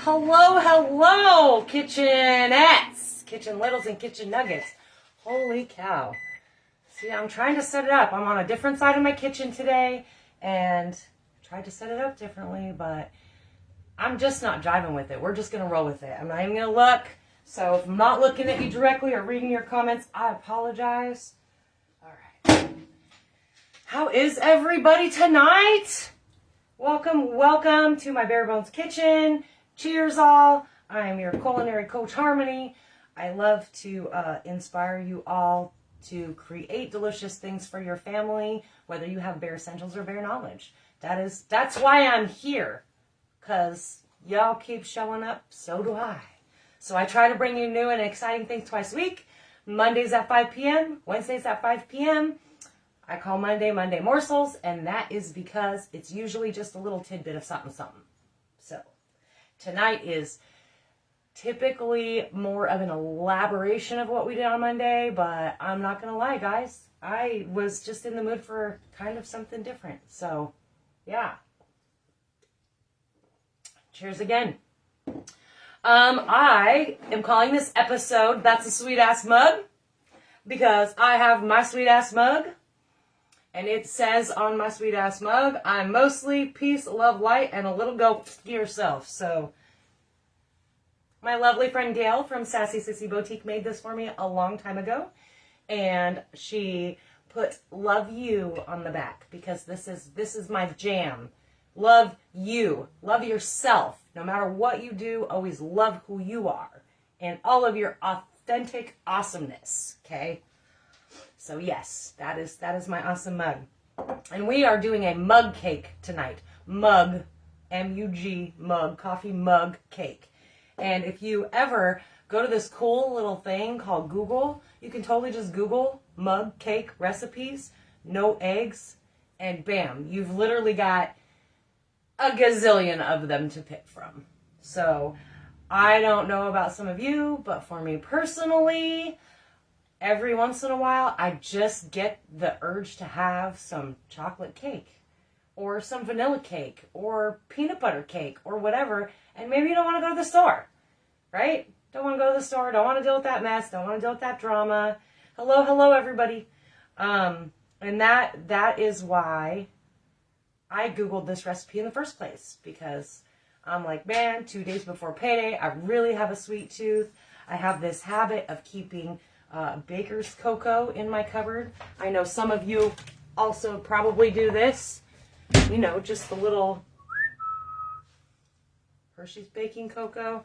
Hello, hello, kitchenettes, kitchen littles and kitchen nuggets. Holy cow. See, I'm trying to set it up. I'm on a different side of my kitchen today and tried to set it up differently, but I'm just not jiving with it. We're just going to roll with it. I'm not even going to look. So if I'm not looking at you directly or reading your comments, I apologize. All right. How is everybody tonight? Welcome to my Bare Bones Kitchen. Cheers all. I am your culinary coach, Harmony. I love to inspire you all to create delicious things for your family, whether you have bare essentials or bare knowledge. That's why I'm here, because y'all keep showing up, so do I. So I try to bring you new and exciting things twice a week. Mondays at 5 p.m., Wednesdays at 5 p.m. I call Monday Morsels, and that is because it's usually just a little tidbit of something. So tonight is typically more of an elaboration of what we did on Monday, but I'm not going to lie, guys. I was just in the mood for kind of something different. So, yeah. Cheers again. I am calling this episode, That's a Sweet Ass Mug, because I have my sweet ass mug, and it says on my sweet ass mug, I'm mostly peace, love, light, and a little go to yourself. So, my lovely friend Gail from Sassy Sissy Boutique made this for me a long time ago, and she put love you on the back, because this is my jam. Love you. Love yourself. No matter what you do, always love who you are and all of your authentic awesomeness, okay? So yes, that is my awesome mug. And we are doing a mug cake tonight. Mug, M-U-G, mug, coffee mug cake. And if you ever go to this cool little thing called Google, you can totally just Google mug cake recipes, no eggs, and bam, you've literally got a gazillion of them to pick from. So I don't know about some of you, but for me personally, every once in a while, I just get the urge to have some chocolate cake or some vanilla cake or peanut butter cake or whatever. And maybe you don't want to go to the store, right? Don't want to go to the store. Don't want to deal with that mess. Don't want to deal with that drama. Hello, everybody. And that is why I Googled this recipe in the first place, because I'm like, man, 2 days before payday, I really have a sweet tooth. I have this habit of keeping baker's cocoa in my cupboard. I know some of you also probably do this. You know, just the little Hershey's baking cocoa.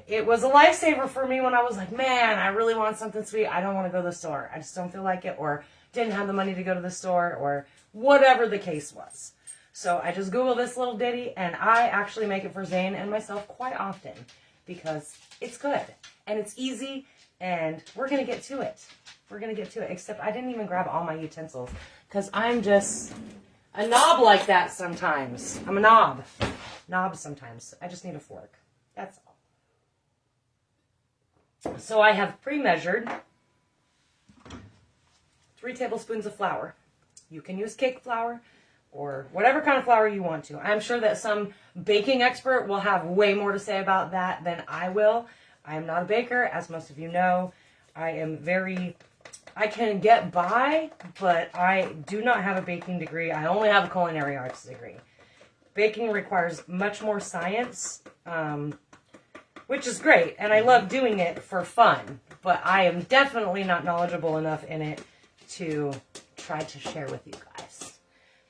It was a lifesaver for me when I was like, man, I really want something sweet. I don't want to go to the store. I just don't feel like it, or didn't have the money to go to the store, or whatever the case was. So I just Googled this little ditty, and I actually make it for Zane and myself quite often because it's good and it's easy, and we're going to get to it. Except I didn't even grab all my utensils because I'm just a knob like that sometimes. I'm a knob sometimes. I just need a fork. That's all. So I have pre-measured 3 tablespoons of flour. You can use cake flour or whatever kind of flour you want to. I'm sure that some baking expert will have way more to say about that than I will. I am not a baker, as most of you know. I can get by, but I do not have a baking degree. I only have a culinary arts degree. Baking requires much more science, which is great, and I love doing it for fun, but I am definitely not knowledgeable enough in it to try to share with you guys.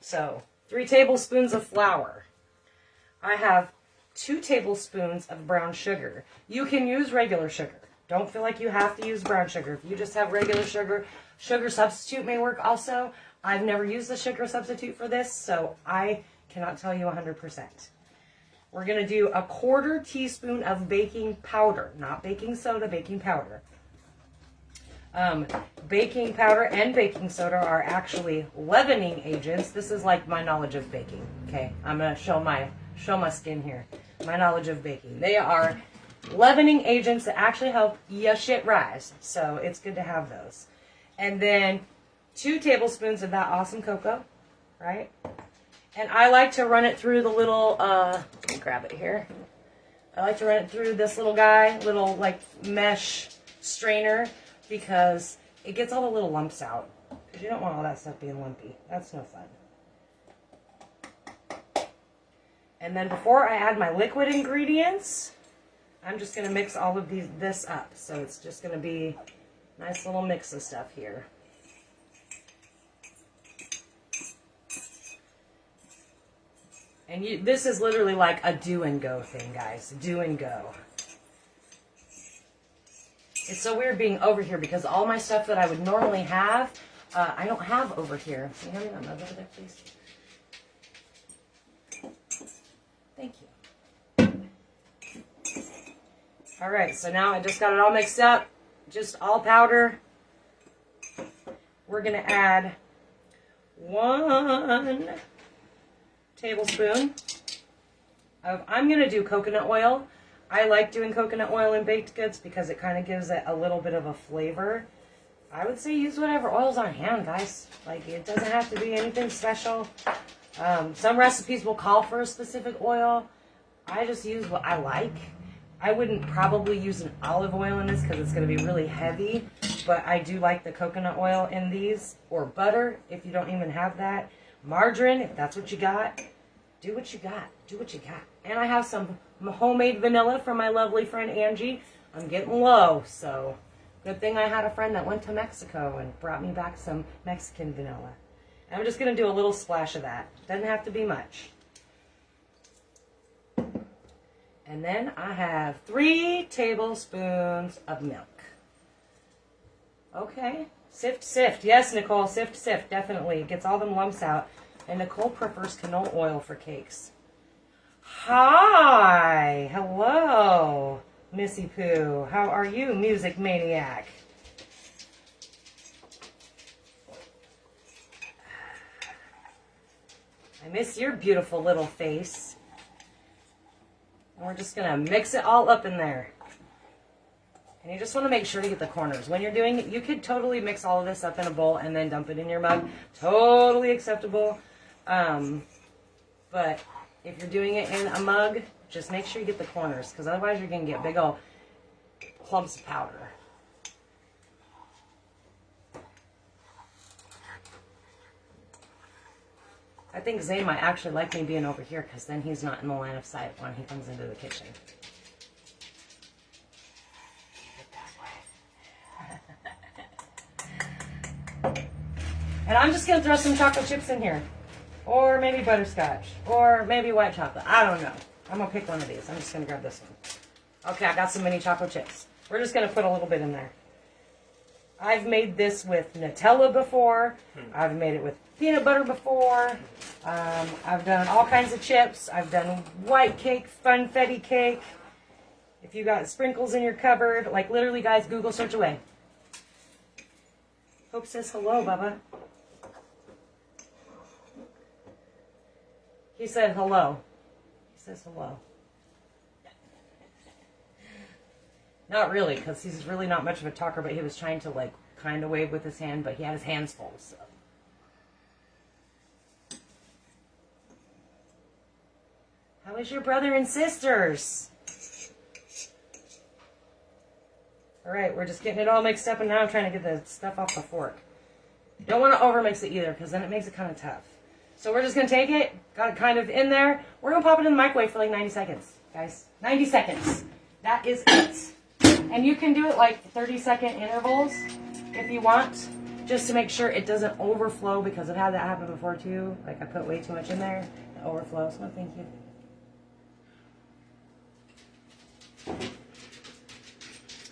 So, 3 tablespoons of flour. I have 2 tablespoons of brown sugar. You can use regular sugar. Don't feel like you have to use brown sugar. If you just have regular sugar, sugar substitute may work also. I've never used the sugar substitute for this, so I cannot tell you 100%. We're going to do a 1/4 teaspoon of baking powder, not baking soda, baking powder. Baking powder and baking soda are actually leavening agents. This is like my knowledge of baking. Okay, I'm gonna show my skin here. My knowledge of baking. They are leavening agents that actually help your shit rise. So it's good to have those. And then 2 tablespoons of that awesome cocoa, right? And I like to run it through the little, let me grab it here. I like to run it through this little guy, little like mesh strainer, because it gets all the little lumps out. Because you don't want all that stuff being lumpy. That's no fun. And then before I add my liquid ingredients, I'm just going to mix all of this up. So it's just going to be a nice little mix of stuff here. And this is literally like a do and go thing, guys. Do and go. It's so weird being over here because all my stuff that I would normally have, I don't have over here. Can you hand me that mug over there, please? Thank you. All right, so now I just got it all mixed up. Just all powder. We're going to add 1 tablespoon of, I'm going to do coconut oil. I like doing coconut oil in baked goods because it kind of gives it a little bit of a flavor. I would say use whatever oil's on hand, guys. Like, it doesn't have to be anything special. Some recipes will call for a specific oil. I just use what I like. I wouldn't probably use an olive oil in this because it's going to be really heavy, but I do like the coconut oil in these, or butter if you don't even have that. Margarine, if that's what you got. Do what you got. Do what you got. And I have some homemade vanilla from my lovely friend Angie. I'm getting low, so good thing I had a friend that went to Mexico and brought me back some Mexican vanilla. And I'm just going to do a little splash of that. Doesn't have to be much. And then I have 3 tablespoons of milk. Okay. Sift, sift. Yes, Nicole, sift, sift. Definitely. It gets all them lumps out. And Nicole prefers canola oil for cakes. Hi. Hello, Missy Pooh. How are you, music maniac? I miss your beautiful little face. And we're just going to mix it all up in there. And you just want to make sure to get the corners. When you're doing it, you could totally mix all of this up in a bowl and then dump it in your mug. Totally acceptable. But if you're doing it in a mug, just make sure you get the corners, because otherwise you're going to get big old clumps of powder. I think Zane might actually like me being over here, because then he's not in the line of sight when he comes into the kitchen. And I'm just going to throw some chocolate chips in here. Or maybe butterscotch. Or maybe white chocolate. I don't know. I'm going to pick one of these. I'm just going to grab this one. Okay, I got some mini chocolate chips. We're just going to put a little bit in there. I've made this with Nutella before. I've made it with peanut butter before. I've done all kinds of chips. I've done white cake, funfetti cake. If you got sprinkles in your cupboard, like literally, guys, Google search away. Hope says hello, Bubba. He said hello. He says hello. Not really, because he's really not much of a talker, but he was trying to, like, kind of wave with his hand, but he had his hands full, so. How is your brother and sisters? All right, we're just getting it all mixed up, and now I'm trying to get the stuff off the fork. You don't want to overmix it either, because then it makes it kind of tough. So we're just going to take it, got it kind of in there. We're going to pop it in the microwave for like 90 seconds, guys. 90 seconds. That is it. And you can do it like 30-second intervals if you want, just to make sure it doesn't overflow, because I've had that happen before too. Like I put way too much in there, it overflows. No, thank you.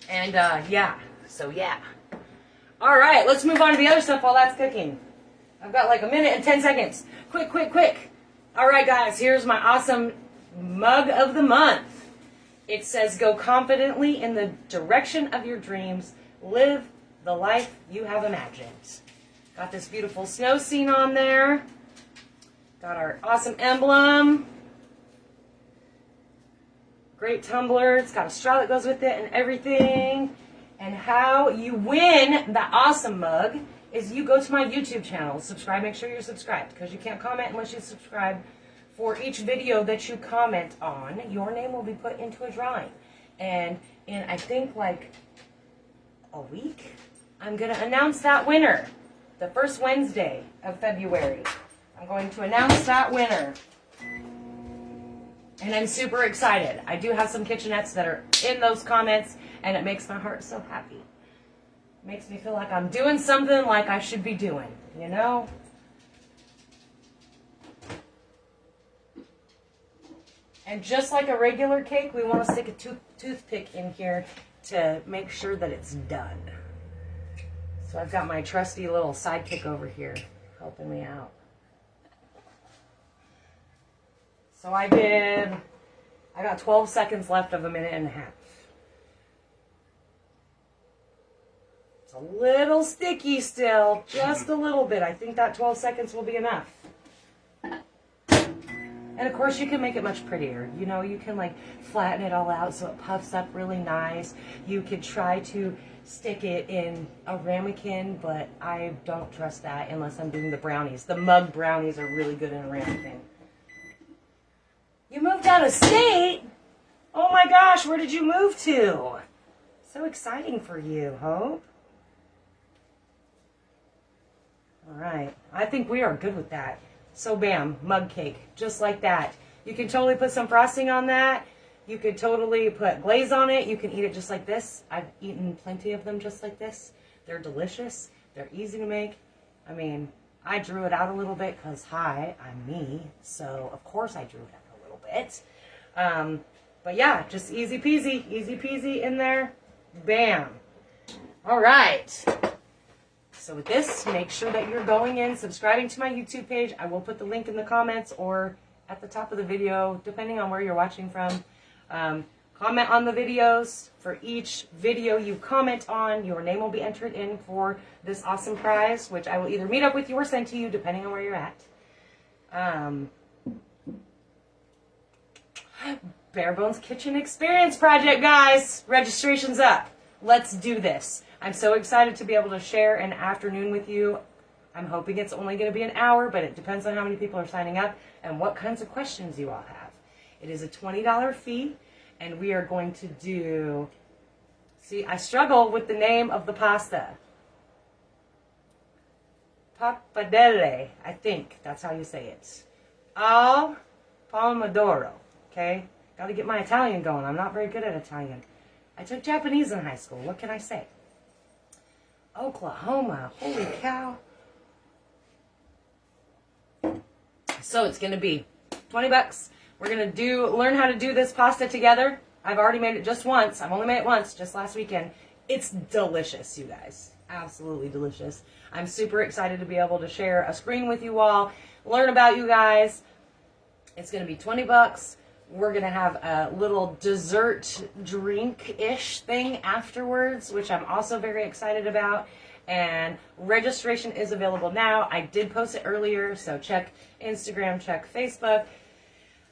And yeah, so yeah. All right, let's move on to the other stuff while that's cooking. I've got like a minute and 10 seconds. Quick, quick, quick. All right, guys, here's my awesome mug of the month. It says, go confidently in the direction of your dreams. Live the life you have imagined. Got this beautiful snow scene on there. Got our awesome emblem. Great tumbler. It's got a straw that goes with it and everything. And how you win the awesome mug is you go to my YouTube channel. Subscribe. Make sure you're subscribed, because you can't comment unless you subscribe for each video that you comment on, your name will be put into a drawing. And in, I think, like a week, I'm going to announce that winner. The first Wednesday of February. I'm going to announce that winner. And I'm super excited. I do have some kitchenettes that are in those comments, and it makes my heart so happy. It makes me feel like I'm doing something like I should be doing, you know? And just like a regular cake, we want to stick a toothpick in here to make sure that it's done. So I've got my trusty little sidekick over here helping me out. So I got 12 seconds left of a minute and a half. It's a little sticky still, just a little bit. I think that 12 seconds will be enough. And of course you can make it much prettier. You know, you can like flatten it all out so it puffs up really nice. You could try to stick it in a ramekin, but I don't trust that unless I'm doing the brownies. The mug brownies are really good in a ramekin. You moved out of state? Oh my gosh, where did you move to? So exciting for you, Hope. All right, I think we are good with that. So bam, mug cake, just like that. You can totally put some frosting on that. You could totally put glaze on it. You can eat it just like this. I've eaten plenty of them just like this. They're delicious. They're easy to make. I mean, I drew it out a little bit because, hi, I'm me. So, of course I drew it out a little bit. But yeah, just easy peasy in there. Bam. All right. So with this, make sure that you're going in, subscribing to my YouTube page. I will put the link in the comments or at the top of the video, depending on where you're watching from. Comment on the videos. For each video you comment on, your name will be entered in for this awesome prize, which I will either meet up with you or send to you, depending on where you're at. Bare Bones Kitchen Experience Project, guys. Registration's up. Let's do this. I'm so excited to be able to share an afternoon with you. I'm hoping it's only going to be an hour, but it depends on how many people are signing up and what kinds of questions you all have. It is a $20 fee, and we are going to do... See, I struggle with the name of the pasta. Pappardelle, I think that's how you say it. Al Pomodoro, okay? Got to get my Italian going. I'm not very good at Italian. I took Japanese in high school. What can I say? Oklahoma. Holy cow. So it's going to be $20. We're going to learn how to do this pasta together. I've already made it just once. I've only made it once, just last weekend. It's delicious, you guys. Absolutely delicious. I'm super excited to be able to share a screen with you all, learn about you guys. It's going to be $20. We're going to have a little dessert drink-ish thing afterwards, which I'm also very excited about. And registration is available now. I did post it earlier, so check Instagram, check Facebook.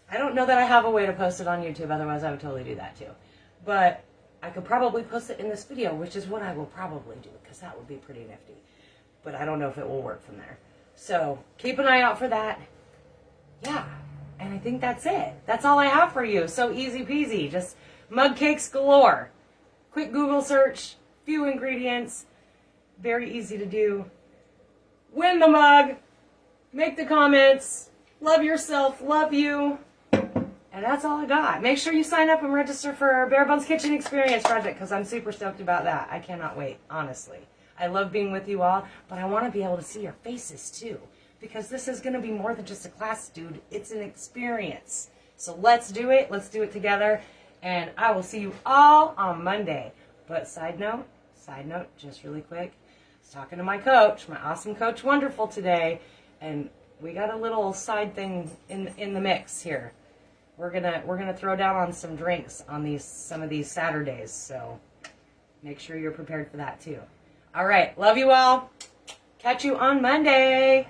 I don't know that I have a way to post it on YouTube, otherwise I would totally do that too. But I could probably post it in this video, which is what I will probably do, because that would be pretty nifty. But I don't know if it will work from there. So keep an eye out for that. Yeah. And I think that's it. That's all I have for you. So easy peasy. Just mug cakes galore. Quick Google search. Few ingredients. Very easy to do. Win the mug. Make the comments. Love yourself. Love you. And that's all I got. Make sure you sign up and register for Bare Bones Kitchen Experience Project, because I'm super stoked about that. I cannot wait, honestly. I love being with you all, but I want to be able to see your faces too. Because this is going to be more than just a class, dude. It's an experience. So let's do it. Let's do it together. And I will see you all on Monday. But side note, just really quick. I was talking to my coach, my awesome coach Wonderful today. And we got a little side thing in the mix here. We're gonna throw down on some drinks on some of these Saturdays. So make sure you're prepared for that too. All right. Love you all. Catch you on Monday.